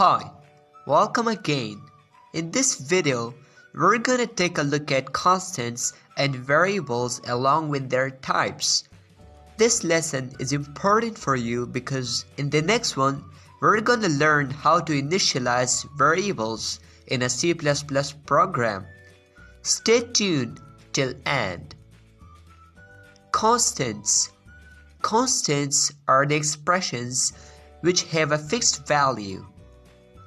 Hi, welcome again. In this video, we're gonna take a look at constants and variables along with their types. This lesson is important for you because in the next one, we're gonna learn how to initialize variables in a C++ program. Stay tuned till end. Constants. Constants are the expressions which have a fixed value.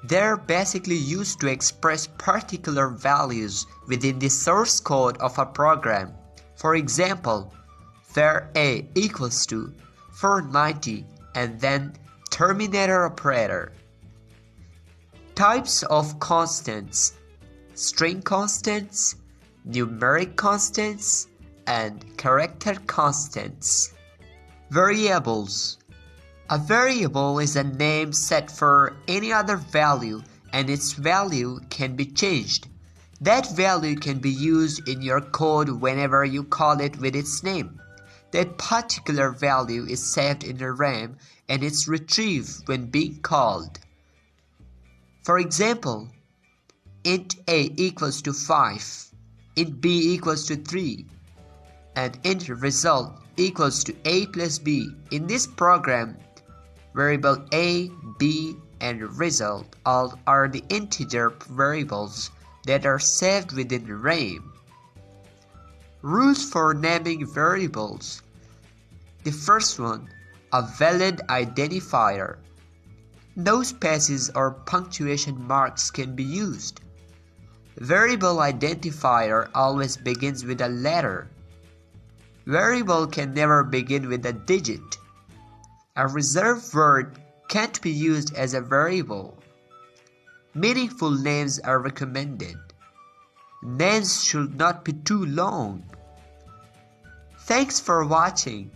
They're basically used to express particular values within the source code of a program. For example, var a equals to 490 and then terminator operator. Types of constants: string constants, numeric constants, and character constants. Variables. A variable is a name set for any other value, and its value can be changed. That value can be used in your code whenever you call it with its name. That particular value is saved in the RAM and it's retrieved when being called. For example, int a equals to 5, int b equals to 3, and int result equals to a plus b. In this program, variable a, b, and result all are the integer variables that are saved within RAM. Rules for naming variables. The first one, a valid identifier. No spaces or punctuation marks can be used. Variable identifier always begins with a letter. Variable can never begin with a digit. A reserved word can't be used as a variable. Meaningful names are recommended. Names should not be too long. Thanks for watching.